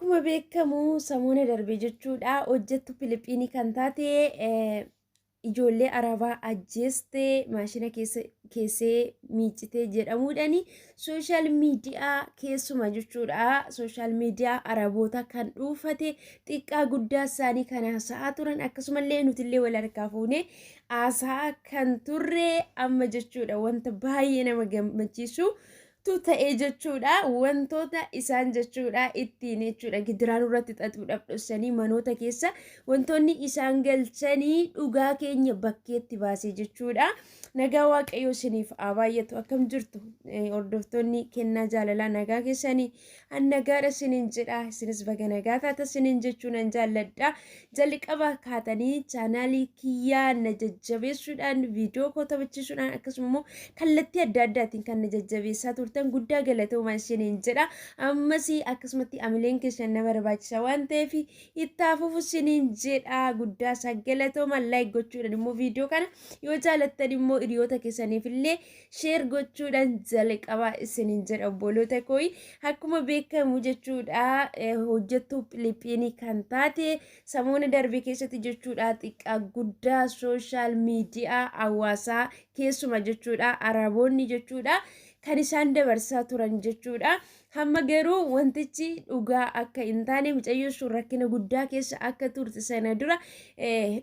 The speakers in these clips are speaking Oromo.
Akkuma beekamu samoona darbe jechuudha hojjettu Filiippiinii kan taate ijoollee Arabaa ajjeeste maashina keessee miicitee jedhamuudhaan sooshaal miidiyaa keessuma jechuudha. Sooshaal miidiyaa Araboota kan dhuunfate xiqqaa guddaa isaanii kan haasa'aa turan akkasumallee nutillee wal harkaa fuunee haasa'aa kan turre amma jechuudha. Wanta baay'ee nama gammachiisu. Tu ta'ee jechuudha wantoota isaan jechuudha ittiin jechuudha gidiraan irratti xaxuudhaaf dhoksanii manoota keessa wantoonni isaan galchanii dhugaa keenya bakkeetti baasee jechuudha. Nagaa waaqayyoo isiniif haa baay'atu. Akkam jirtu hordoftoonni kennaa jaalalaa nagaa keessanii nagaadha isiniin jedha. Isinis baga nagaa taata isiniin jechuun an jaalladha. Jalqaba kaatanii chaanaalii kiyyaa na jajjabeessuudhaan viidiyoo koo taphachiisuudhaan akkasuma immoo kallattii adda addaatiin kan na jajjabeessaa turtan guddaa galatoomaa isiniin jedha. Ammas akkasumatti amileen keessan na barbaachisa waan ta'eef itti fufu isiniin jedha. Guddaa isaa galatoomaa laayik gochuudhaan immoo viidiyoo kana yoo jaalattan immoo hiriyoota keessaniif illee sheer gochuudhaan jalqabaa isiniin jedha. Obboloota kooyi akkuma beekamu jechuudha hojjettuu Filiippiinii kan taate samoona darbe keessatti jechuudha xiqqaa guddaa sooshaal miidiyaa hawaasaa keessuma jechuudha Araboonni jechuudha kan isaan dabarsaa turan jechuudha. Hamma garuu wantichi dhugaa akka hin taane mucayyoo sun rakkina guddaa keessa akka turte sana dura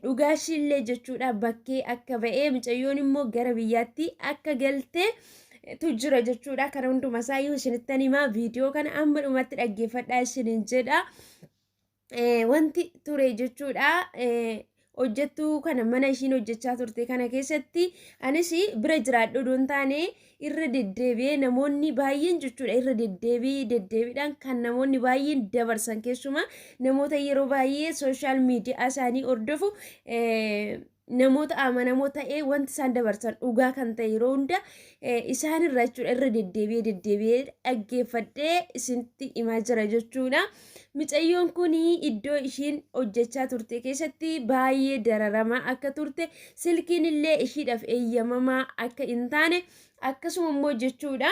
dhugaashillee jechuudha bakkee akka ba'ee mucayyoon immoo gara biyyaatti akka galtee tu jira jechuudha. Kana hundumaa isaayyuu isinittan himaa viidiyoo kana amma dhumatti dhaggeeffadhaa isiniin jedha. Wanti ture jechuudha hojjettuu kana mana ishiin hojjechaa turte kana keessatti anis bira jiraadhu doon taane irra deddeebi'ee namoonni baay'een jechuudha irra deddeebiidhaan kan namoonni baay'een dabarsan keessumaa namoota yeroo baay'ee sooshaal miidiyaa isaanii hordofu namoota amanamoo ta'ee wanti isaan dabarsan dhugaa kan ta'e yeroo hunda isaan irraa jechuudha irra deddeebi'ee dhaggeeffadhee isinitti himaa jira jechuudha. Mucayyoon kun iddoo ishiin hojjechaa turte keessatti baay'ee dararamaa akka turte silkiin illee ishiidhaaf eeyyamamaa akka hin taane akkasuma immoo jechuudha.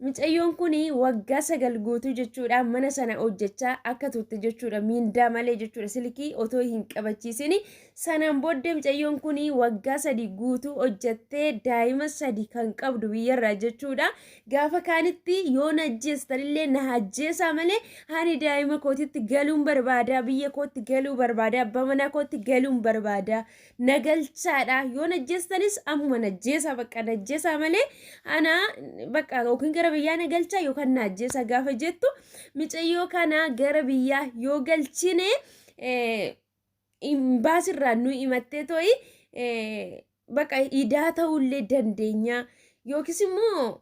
Mucayyoon kun waggaa 9 guutuu jechuudha mana sana hojjechaa akka turte jechuudha miindaa malee jechuudha silkii otoo hin qabachiisin. Sanaan booddee mucayyoon kun waggaa 3 guutuu hojjettee daa'ima 3 kan qabdu biyyarraa jechuudha. Gaafa kaanitti yoo na ajjeessanillee na ajjeesaa malee ani daa'ima kootitti galuun barbaada, biyya kootti galuu barbaada, abbaa manaa kootti galuun barbaada, na galchaadha. Yoo na ajjeessanis ammuma na ajjeesaa bakka na ajjeesaa malee ana bakka yookiin gara biyyaa na galchaa yookaan na ajjeesaa gaafa jettu mucayyoo kana gara biyyaa yoo galchine baasirraa nu himattee to'i bakka idaa ta'ullee dandeenya yookiis immoo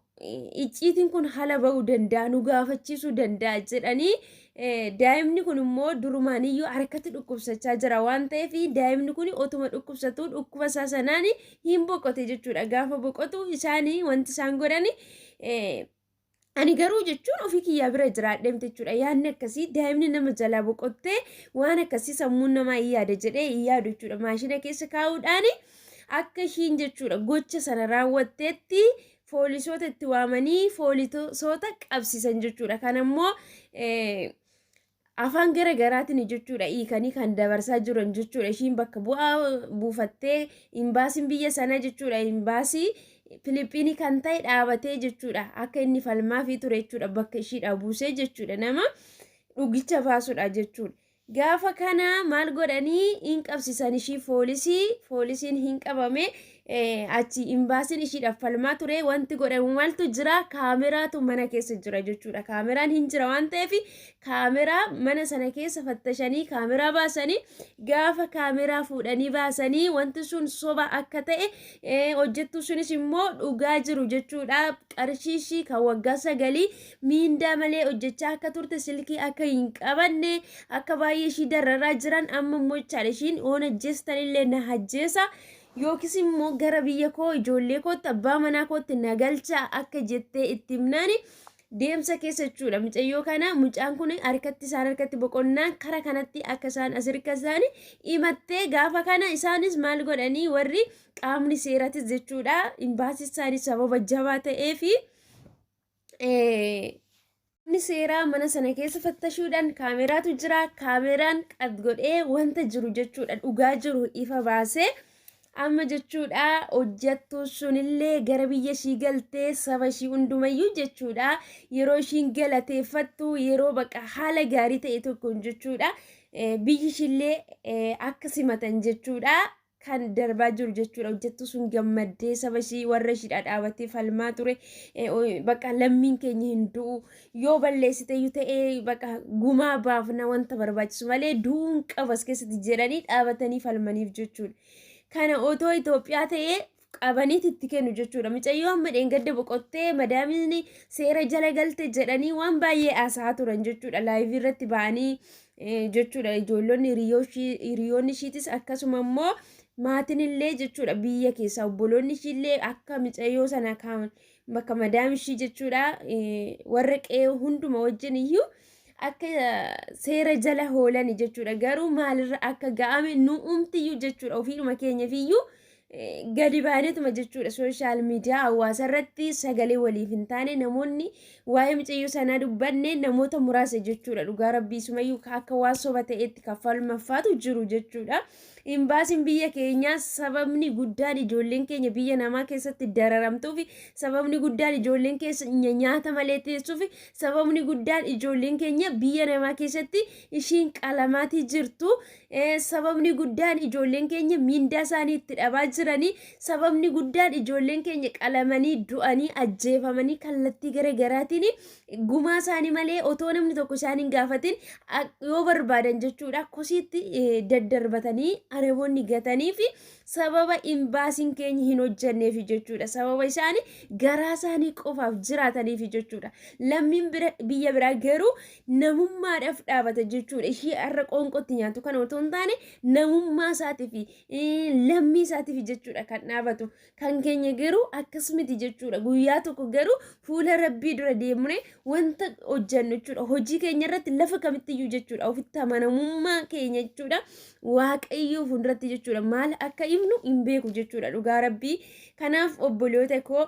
icciitiin kun haala bahuu danda'a nu gaafachiisuu danda'a jedhanii daa'imni kun immoo durumaaniyyuu harkatti dhukkubsachaa jira waan ta'eef daa'imni kun otuma dhukkubsatu dhukkuba isaa sanaan hin boqote jechuudha. Gaafa boqotu isaanii wanti isaan godhani ani garuu jechuun ofii kiyyaa bira jiraadhe jechuudha. Yaadni akkasii daa'imni nama jalaa boqottee waan akkasii sammuun namaa hin yaada jedhee hin yaadu jechuudha. Maashina keessa kaa'uudhaan akka ishiin jechuudha gocha sana raawwatteetti poolisoota itti waamanii poolisoota qabsiisan jechuudha. Kana immoo afaan garaagaraatiin jechuudha hiikanii kan dabarsaa jiran jechuudha. Ishiin bakka bu'aa buufattee imbaasiin biyya sana jechuudha imbaasii Filiippiinii kan ta'e dhaabatee jechuudha akka inni falmaa fi ture jechuudha bakka ishiidhaa buusee jechuudha nama dhugicha baasudha jechuudha. Gaafa kana maal godhanii hin qabsiisan ishii poolisiin hin qabame achi imbaasiin ishiidhaaf falmaa ture wanti godhamu maaltu jira kaameraatu mana keessa jira jechuudha. Kaameraan hin jira waan ta'eef kaameraa mana sana keessa fattashanii kaameraa baasanii gaafa kaameraa fuudhanii baasanii wanti sun soba akka ta'e hojjettuu sunis immoo dhugaa jiru jechuudha. Qarshiishii kan waggaa 9 miindaa malee hojjechaa akka turte silkii akka hin qabanne akka baay'ee ishii dararaa jiran amma immoo chaala ishiin oon ajjeessanillee na ajjeesa yookiis immoo gara biyya koo ijoollee kootti abbaa manaa kootti na galchaa akka jettee itti himnaani deemsa keessa jechuudha. Mucayyoo kana mucaan kun harkatti boqonnaan kara kanatti akka isaan asirka isaanii himattee gaafa kana isaanis maal godhanii warri qaamni seeratis jechuudha imbaasii isaanii sababa jabaa ta'eefi Inni seeraa mana sana keessa fattashuudhaan kaameraatu jira. Kaameraan qad godhee wanta jiru jechuudha dhugaa jiru ifa baasee. Amma jechuudha hojjattuu sunillee gara biyya ishii galtee saba ishii hundumayyuu jechuudha yeroo ishiin galateeffattu yeroo baqa haala gaarii ta'e tokkoon jechuudha biyyi ishiillee akka simatan jechuudha kan darbaa jiru jechuudha. Hojjattuu sun gammaddee saba ishii warra ishiidhaa dhaabattee falmaa ture baqa lammiin keenya hin du'u yoo balleessiteyyuu ta'ee baqa gumaa baafna wanta barbaachisu malee du'uun qabas keessatti jedhanii dhaabatanii falmaniif jechuudha. Kana otoo Itoophiyaa ta'ee qabaniit itti kennu jechuudha. Mucayyoo amma dheengadda boqottee madaamni seera jala galte jedhanii waan baay'ee haasaa turan jechuudha. Laayivii irratti ba'anii jechuudha. Ijoollonni hiriyoonni ishiitis akkasuma immoo maatiin illee jechuudha biyya keessaa obboloonni ishiillee akka mucayyoo sana bakka madaam ishii jechuudha warra qe'ee hunduma wajjin iyyuu akka seera jala hoolani jechuudha. Garuu maalirra akka ga'ame nu umtiyyuu jechuudha ofiidhuma keenyafiyyuu gadi baanetuma jechuudha sooshaal miidiyaa hawaasa irratti sagalee waliif hin taane namoonni waa'ee mucayyoo sanaa dubbanne namoota muraasa jechuudha. Dhugaa rabbii sumayyuu akka waan soba ta'etti kaffalmaffaatu jiru jechuudha. Imbaasiin biyya keenyaa sababni guddaan ijoolleen keenya biyya namaa keessatti dararamtuufi sababni guddaan ijoolleen keenya nyaata malee teessuufi sababni guddaan ijoolleen keenya biyya namaa keessatti ishiin qalamaatii jirtu sababni guddaan ijoolleen keenya miindaa isaanii itti dhabaa jiranii sababni guddaan ijoolleen keenya qalamanii du'anii ajjeefamanii kallattii garaagaraatiin gumaa isaanii malee otoo namni tokko isaaniin gaafatin yoo barbaadan jechuudha kosiitti daddarbatanii areeboonni gatanii fi sababa imbaasiin keenya hin hojjanneef jechuudha. Sababa isaanii garaa isaanii qofaaf jiraataniif jechuudha. Lammiin biyya biraa garuu namummaadhaaf dhaabata jechuudha. Ishii har'a qoonqotti nyaatu kan otoo hin taane namummaa isaatiif lammii isaatiif jechuudha kan dhaabatu. Kan keenya garuu akkasumatti jechuudha. Guyyaa tokko garuu fuula rabbii dura deemnee wanta hojjannu jechuudha. Hojii keenya irratti lafa kamittiyyuu jechuudha. Ofitti amanamummaa keenya jechuudha. Waaqayyoo fuulduratti jechuudha. Maal akka himnu hin beeku jechuudha. Dhugaa rabbii. Kanaaf obboloota koo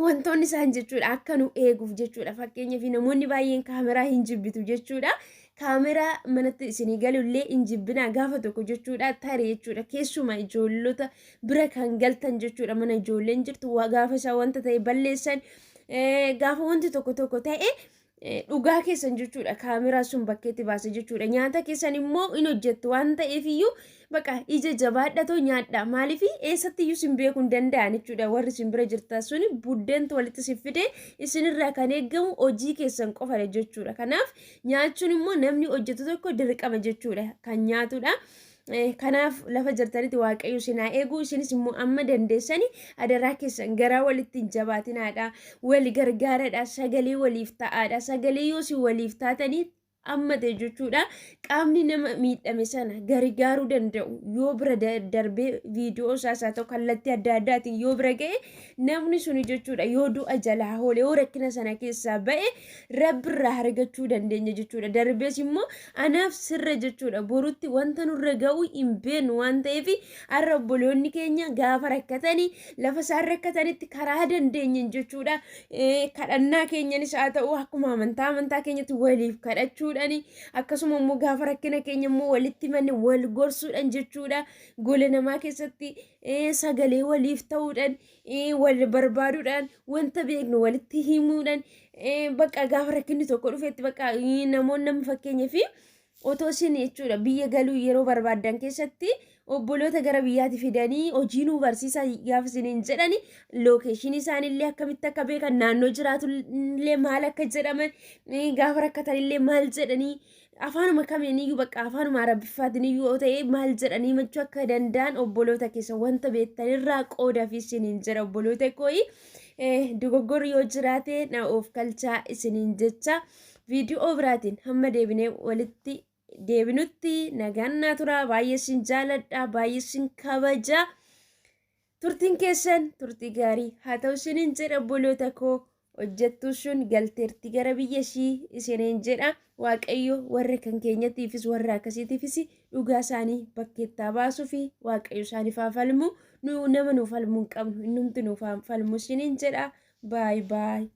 wantoonni isaan jechuudha akka nu eeguuf jechuudha. Fakkeenyaaf namoonni baay'een kaameraa hin jibbitu jechuudha. Kaameraa manatti isinii galullee hin jibbinaa gaafa tokko jechuudha. Tarii jechuudha. Keessumaa ijoollota bira kan galtan jechuudha. Mana ijoolleen jirtu gaafa isaa wanta ta'e balleessan gaafa wanti tokko ta'e dhugaa keessan jechuudha. Kaameraa sun bakkeetti baase jechuudha. Nyaata keessan immoo hin hojjettu waan ta'eefiyyuu baqa ija jabaadhatoo nyaadha. Maaliif eessatti iyyuu sin beekuu hin danda'an jechuudha. Warri sin bira jirtan suni buddeentu walitti siffidee isinirraa kan eegamu hojii keessan qofadha jechuudha. Kanaaf nyaachuun immoo namni hojjetu tokko dirqama jechuudha kan nyaatudha. Kanaaf lafa jirtanitti waaqayyo isin haa eegu. Isinis immoo amma dandeessani adaraa keessan garaa walitti hin jabaatinaadha. Wal gargaaradha. Sagalee waliif ta'aadha. Sagalee yoo si waliif taatanii amma ta'e jechuudha. Qaamni nama miidhame sana gargaaruu danda'u yoo bira darbee viidiyoo isaa ta'u kallattii adda addaatiin yoo bira ga'e namni suni jechuudha yoo du'a jalaa hoole yoo rakkina sana keessaa ba'e rabbirraa argachuu dandeenya jechuudha. Darbees immoo anaaf sirra jechuudha. Borutti wanta nurra ga'u hin beenu waan ta'eef har'a obboloonni keenya gaafa rakkatanii lafa isaan rakkatanitti karaa dandeenyen jechuudha. Kadhannaa keenyanis haa ta'u akkuma amantaa keenyatti waliif kadhachuudha. Akkasuma immoo gaafa rakkina keenya immoo walitti manne wal gorsuudhaan jechuudha. Gola namaa keessatti sagalee waliif ta'uudhaan wal barbaaduudhaan wanta beeknu walitti himuudhaan baqa gaafa rakkinni tokko dhufetti baqa namoonni fakkeenyaaf otoo isin jechuudha biyya galuu yeroo barbaadan keessatti obboloota gara biyyaatti fidanii hojii nu barsiisaa gaafa isiniin jedhani lookeeshinii isaaniillee akkamitti akka beekan naannoo jiraatullee maal akka jedhaman gaafa rakkatanillee maal jedhanii afaanuma kamiiniyyuu baqa afaanuma arabiffaatiin yoo ta'e maal jedhanii machuu akka danda'an obboloota keessa wanta beektanirraa qoodaa fi isiniin jedha obboloota kooyi. Dogoggorri yoo jiraate na of kalchaa isiniin jecha viidiyoo biraatiin hamma deebinee walitti deebinutti nagaan tura. Baay'ee sin jaaladha. Baay'ee sin kabaja. Turtiin keessan turtii gaarii haa ta'u isiniin jedha obboloota koo. Hojjettuu sun galteerti gara biyya ishii isiniin jedha. Waaqayyo warra kan keenyatiifis warra akkasiitiifis dhugaa isaanii bakkeettaa baasuu fi waaqayyo isaaniif haa falmu. Nama nuuf falmuu hin qabnu. Innumti nuuf falmu isiniin jedha. Baay baay.